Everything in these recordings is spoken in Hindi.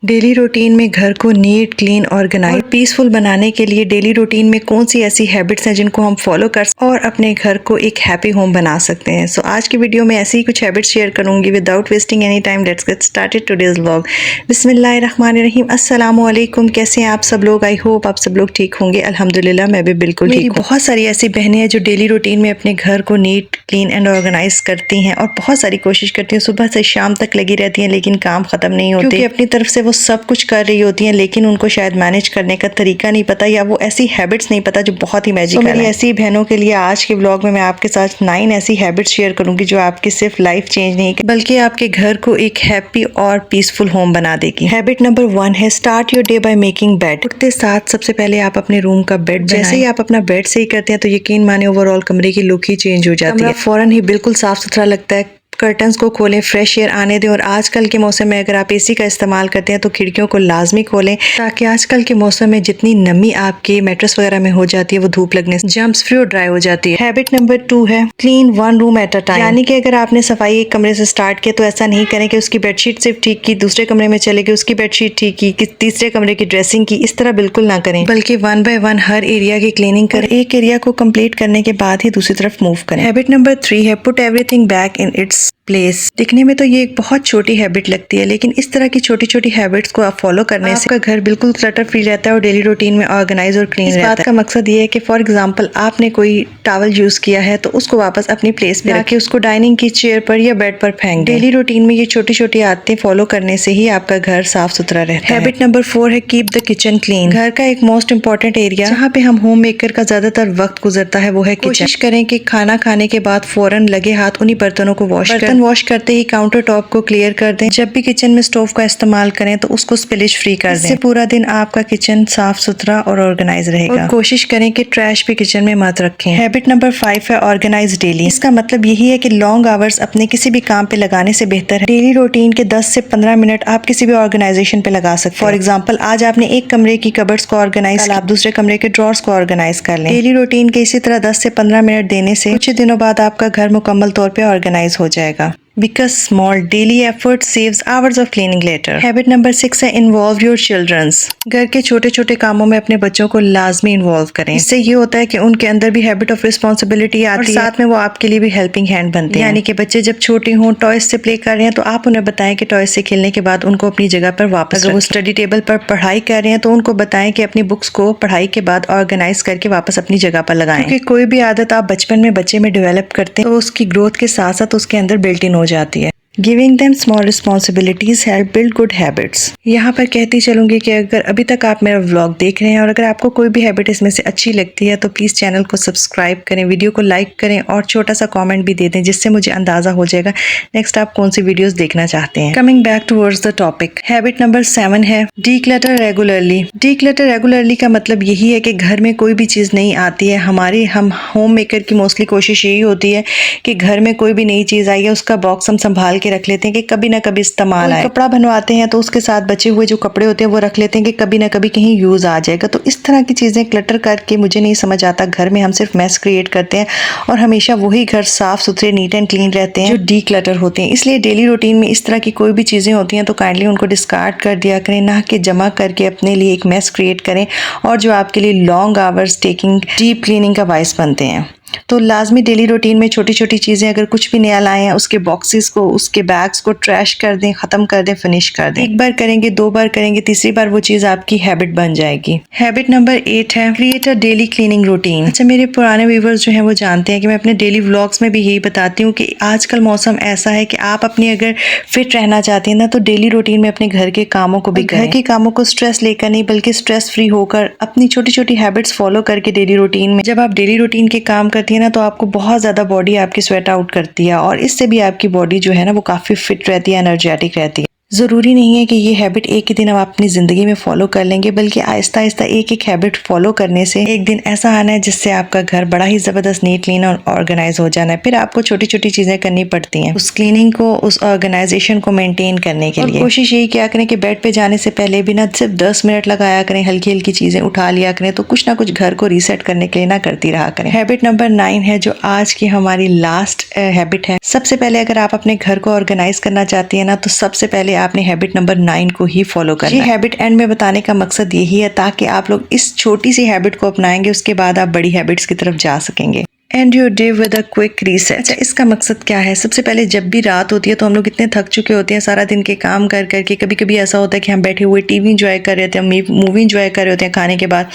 डेली रूटीन में घर को नीट, क्लीन, ऑर्गेनाइज और पीसफुल बनाने के लिए डेली रूटीन में कौन सी ऐसी हैबिट्स हैं जिनको हम फॉलो कर और अपने घर को एक हैप्पी होम बना सकते हैं। सो आज की वीडियो में ऐसी ही कुछ हैबिट्स शेयर करूंगी। Without wasting any time let's get started today's vlog. बिस्मिल्लाहिर्रहमानिर्रहीम। अस्सलामु अलैकुम। कैसे हैं आप सब लोग? आई होप आप सब लोग ठीक होंगे। अल्हम्दुलिल्लाह मैं भी बिल्कुल ठीक हूँ। बहुत सारी ऐसी बहनें हैं जो डेली रूटीन में अपने घर को नीट, क्लीन एंड ऑर्गेनाइज करती हैं और बहुत सारी कोशिश करती हैं, सुबह से शाम तक लगी रहती हैं, लेकिन काम खत्म नहीं होते क्योंकि अपनी तरफ से वो सब कुछ कर रही होती हैं, लेकिन उनको शायद मैनेज करने का तरीका नहीं पता या वो ऐसी हैबिट्स नहीं पता जो बहुत ही मैजिकल है। मेरी ऐसी बहनों के लिए आज के व्लॉग में मैं आपके साथ 9 ऐसी हैबिट्स शेयर करूंगी जो आपकी सिर्फ लाइफ चेंज नहीं बल्कि आपके घर को एक हैप्पी और पीसफुल होम बना देगी। हैबिट नंबर 1 है start your day by making bed. उठते साथ सबसे पहले आप अपने रूम का बेड जैसे ही आप अपना बेड सही करते हैं तो यकीन माने ओवरऑल कमरे की लुक ही चेंज हो जाती है। फौरन ही बिल्कुल साफ सुथरा लगता है। कर्टन्स को खोलें, फ्रेश एयर आने दें और आजकल के मौसम में अगर आप एसी का इस्तेमाल करते हैं तो खिड़कियों को लाजमी खोलें ताकि आजकल के मौसम में जितनी नमी आपके मैट्रेस वगैरह में हो जाती है वो धूप लगने से जम्स फ्री और ड्राई हो जाती है। हैबिट नंबर 2 है clean 1 room at a time. यानी कि अगर आपने सफाई एक कमरे से स्टार्ट किया तो ऐसा नहीं करें कि उसकी बेडशीट सिर्फ ठीक की, दूसरे कमरे में चले गए, उसकी बेडशीट ठीक की, तीसरे कमरे की ड्रेसिंग की। इस तरह बिल्कुल ना करें, बल्कि 1 बाय 1 हर एरिया की क्लीनिंग करें। एक एरिया को कंप्लीट करने के बाद ही दूसरी तरफ मूव करें। हैबिट नंबर 3 है put everything back in its place. दिखने में तो ये एक बहुत छोटी हैबिट लगती है, लेकिन इस तरह की छोटी छोटी हैबिट्स को आप फॉलो करने से आपका घर बिल्कुल क्लटर फ्री रहता है और डेली रूटीन में ऑर्गेनाइज और क्लीन रहता है। इस बात का मकसद ये है कि फॉर एग्जांपल आपने कोई टॉवल यूज किया है तो उसको वापस अपनी प्लेस पे रखिए, उसको डाइनिंग की चेयर पर या बेड पर फेंक दें। डेली रूटीन में ये छोटी छोटी आदतें फॉलो करने से ही आपका घर साफ सुथरा रहता है। हैबिट नंबर 4 है कीप द किचन क्लीन। घर का एक मोस्ट इंपॉर्टेंट एरिया जहाँ पे हम होम मेकर का ज्यादातर वक्त गुजरता है वो है किचन। कोशिश करें कि खाना खाने के बाद फौरन लगे हाथ उन्हीं बर्तनों को बर्तन वॉश करते ही काउंटर टॉप को क्लियर कर दें। जब भी किचन में स्टोव का इस्तेमाल करें तो उसको स्पिलिश फ्री कर दें। इससे पूरा दिन आपका किचन साफ सुथरा और ऑर्गेनाइज रहेगा। और कोशिश करें कि ट्रैश भी किचन में मत रखें। हैबिट नंबर 5 है ऑर्गेनाइज डेली। इसका मतलब यही है कि लॉन्ग आवर्स अपने किसी भी काम पे लगाने से बेहतर है डेली रूटीन के 10 से 15 मिनट आप किसी भी ऑर्गेनाइजेशन पे लगा सकते हैं। फॉर एग्जाम्पल आज आपने एक कमरे की कबर्ड्स को ऑर्गेनाइज, आप दूसरे कमरे के ड्रॉर्स को ऑर्गेनाइज कर लें। डेली रूटीन के इसी तरह 10 से 15 मिनट देने से कुछ दिनों बाद आपका घर मुकम्मल तौर पे ऑर्गेनाइज हो जाएगा। Because small daily effort saves hours of cleaning later. Habit number 6 है involve your children. घर के छोटे छोटे कामों में अपने बच्चों को लाजमी इन्वॉल्व करें। इससे ये होता है कि उनके अंदर भी हैबिट ऑफ रिस्पॉन्सिबिलिटी आती है और साथ में वो आपके लिए भी हेल्पिंग हैंड बनते हैं। यानी कि बच्चे जब छोटे हों, टॉयज से प्ले कर रहे हैं तो आप उन्हें बताएं कि टॉयज से खेलने के बाद उनको अपनी जगह पर वापस, अगर वो स्टडी टेबल पर पढ़ाई कर रहे हैं तो उनको बताएं कि अपनी बुक्स को पढ़ाई के बाद ऑर्गेनाइज करके वापस अपनी जगह पर लगाएं। क्योंकि कोई भी आदत आप बचपन में बच्चे में डेवलप करते हैं तो उसकी ग्रोथ के साथ साथ उसके अंदर बिल्ट इन हो जाती है। Giving them small responsibilities help build good habits. यहाँ पर कहती चलूंगी कि अगर अभी तक आप मेरा व्लॉग देख रहे हैं और अगर आपको कोई भी हैबिट इसमें से अच्छी लगती है तो प्लीज़ चैनल को सब्सक्राइब करें, वीडियो को लाइक करें और छोटा सा कमेंट भी दे दें, जिससे मुझे अंदाज़ा हो जाएगा नेक्स्ट आप कौन सी वीडियोस देखना चाहते हैं। Coming back towards the topic, habit number 7 है डीक्लटर रेगुलरली। डीक्लटर रेगुलरली का मतलब यही है कि घर में कोई भी चीज़ नहीं आती है, हम होम मेकर की मोस्टली कोशिश यही होती है कि घर में कोई भी नई चीज़ आई है उसका बॉक्स हम संभाल के रख लेते हैं कि कभी ना कभी इस्तेमाल आए। कपड़ा बनवाते हैं तो उसके साथ बचे हुए जो कपड़े होते हैं वो रख लेते हैं कि कभी ना कभी कहीं यूज आ जाएगा। तो इस तरह की चीजें क्लटर करके मुझे नहीं समझ आता, घर में हम सिर्फ मैस क्रिएट करते हैं और हमेशा वही घर साफ सुथरे नीट एंड क्लीन रहते हैं जो डी क्लटर होते हैं। इसलिए डेली रूटीन में इस तरह की कोई भी चीजें होती हैं तो काइंडली उनको डिस्कार्ड कर दिया करें, ना कि जमा करके अपने लिए एक मैस क्रिएट करें और जो आपके लिए long hours taking deep cleaning का बायस बनते हैं। तो लाजमी डेली रूटीन में छोटी छोटी चीज़ें अगर कुछ भी नया लाए हैं उसके बॉक्सेस को, उसके बैग्स को ट्रैश कर दें, ख़त्म कर दें, फिनिश कर दें। एक बार करेंगे, 2 बार करेंगे, तीसरी बार वो चीज़ आपकी हैबिट बन जाएगी। हैबिट नंबर 8 है create a daily cleaning routine. अच्छा, मेरे पुराने व्यूवर्स जो हैं वो जानते हैं कि मैं अपने डेली व्लॉग्स में भी यही बताती हूँ कि आजकल मौसम ऐसा है कि आप अपनी अगर फिट रहना चाहती हैं ना तो डेली रूटीन में अपने घर के कामों को भी, घर के कामों को स्ट्रेस लेकर नहीं बल्कि स्ट्रेस फ्री होकर अपनी छोटी छोटी हैबिट्स फॉलो करके डेली रूटीन में, जब आप डेली रूटीन के काम करती है ना तो आपको बहुत ज़्यादा बॉडी आपकी स्वेट आउट करती है और इससे भी आपकी बॉडी जो है ना वो काफ़ी फिट रहती है, एनर्जेटिक रहती है। ज़रूरी नहीं है कि ये हैबिट एक ही दिन आप अपनी ज़िंदगी में फॉलो कर लेंगे, बल्कि आहिस्ता आहिस्ता एक एक हैबिट फॉलो करने से एक दिन ऐसा आना है जिससे आपका घर बड़ा ही ज़बरदस्त नीट क्लीन और ऑर्गेनाइज हो जाना है। फिर आपको छोटी छोटी चीज़ें करनी पड़ती हैं उस क्लीनिंग को, उस ऑर्गेनाइजेशन को मेंटेन करने के लिए। कोशिश यही किया करें कि बेड पे जाने से पहले भी ना सिर्फ 10 मिनट लगाया करें, हल्की हल्की चीज़ें उठा लिया करें, तो कुछ ना कुछ घर को रीसेट करने के लिए ना करती रहा करें। हैबिट नंबर 9 है जो आज की हमारी लास्ट हैबिट है। सबसे पहले अगर आप अपने घर को ऑर्गेनाइज करना चाहती है ना तो सबसे पहले आपने हैबिट नंबर 9 को ही फॉलो करना है। ये हैबिट एंड में बताने का मकसद यही है ताकि आप लोग इस छोटी सी हैबिट को अपनाएंगे, उसके बाद आप बड़ी हैबिट्स की तरफ जा सकेंगे। And your day with a quick reset. अच्छा, इसका मकसद क्या है? सबसे पहले जब भी रात होती है तो हम लोग इतने थक चुके होते हैं सारा दिन के काम कर करके, कभी कभी ऐसा होता है कि हम बैठे हुए टीवी इंजॉय कर रहे होते हैं, मूवी इंजॉय कर रहे होते हैं खाने के बाद।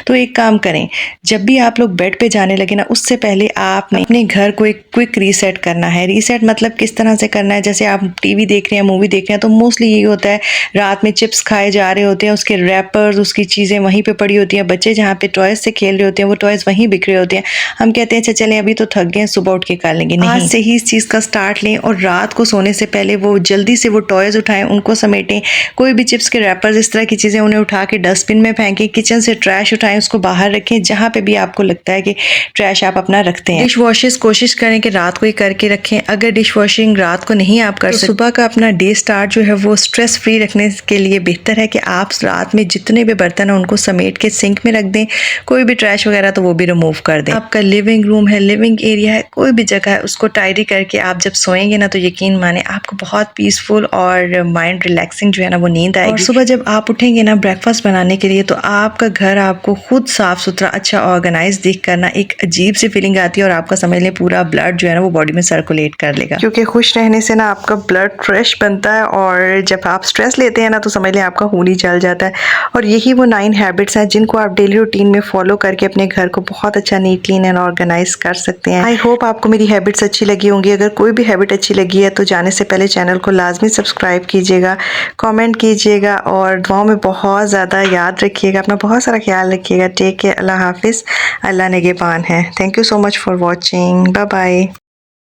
तो एक काम करें, जब भी आप लोग बेड पे जाने लगे ना, उससे पहले आपने अपने घर को एक क्विक रीसेट करना है। रीसेट मतलब किस तरह से करना है? जैसे आप टीवी देख रहे हैं, मूवी देख रहे हैं, तो मोस्टली यही होता है, रात में चिप्स खाए जा रहे होते हैं, उसके रैपर्स, उसकी चीज़ें वहीं पे पड़ी होती हैं, बच्चे जहाँ पे टॉयज से खेल रहे होते हैं वो टॉयज वहीं बिखरे होते हैं। हम कहते हैं अच्छा चलें अभी तो थक गए, सुबह उठ के कर लेंगे। नहीं, आज से ही इस चीज़ का स्टार्ट लें और रात को सोने से पहले वो जल्दी से वो टॉयज उठाएं, उनको समेटें। कोई भी चिप्स के रैपर्स, इस तरह की चीज़ें, उन्हें उठा के डस्टबिन में फेंकें। किचन से ट्रैश उठाएं, उसको बाहर रखें, जहाँ पे भी आपको लगता है कि ट्रैश आप अपना रखते हैं। डिश वॉशेस कोशिश करें कि रात को ही करके रखें। अगर डिश वॉशिंग रात को नहीं आप कर सकते, सुबह का अपना डे स्टार्ट जो है वो स्ट्रेस फ्री रखने के लिए बेहतर है कि आप रात में जितने भी बर्तन हैं उनको समेट के सिंक में रख दें। कोई भी ट्रैश वगैरह तो वो भी रिमूव कर दें। आपका लिविंग रूम है, लिविंग एरिया है, कोई भी जगह है, उसको टाइडी करके आप जब सोएंगे ना तो यकीन माने आपको बहुत पीसफुल और माइंड रिलैक्सिंग जो है ना वो नींद आएगी। और सुबह जब आप उठेंगे ना ब्रेकफास्ट बनाने के लिए, तो आपका घर आपको खुद साफ सुथरा अच्छा ऑर्गेनाइज दिख कर ना एक अजीब सी फीलिंग आती है और आपका समझ लें पूरा ब्लड जो है ना वो बॉडी में सर्कुलेट कर लेगा, क्योंकि खुश रहने से ना आपका ब्लड फ्रेश बनता है और जब आप स्ट्रेस लेते हैं ना तो समझ लें आपका खून ही जल जाता है। और यही वो 9 हैबिट्स हैं जिनको आप डेली रूटीन में फॉलो करके अपने घर को बहुत अच्छा नीट क्लीन एंड ऑर्गेनाइज कर सकते हैं। आई होप आपको मेरी हैबिट्स अच्छी लगी होंगी। अगर कोई भी हैबिट अच्छी लगी है तो जाने से पहले चैनल को लाजमी सब्सक्राइब कीजिएगा, कमेंट कीजिएगा और दुआओं में बहुत ज़्यादा याद रखिएगा। अपना बहुत सारा ख्याल रखिएगा। Take care. अल्लाह हाफिज़। अल्लाह निगहबान है। Thank you so much for watching. Bye bye.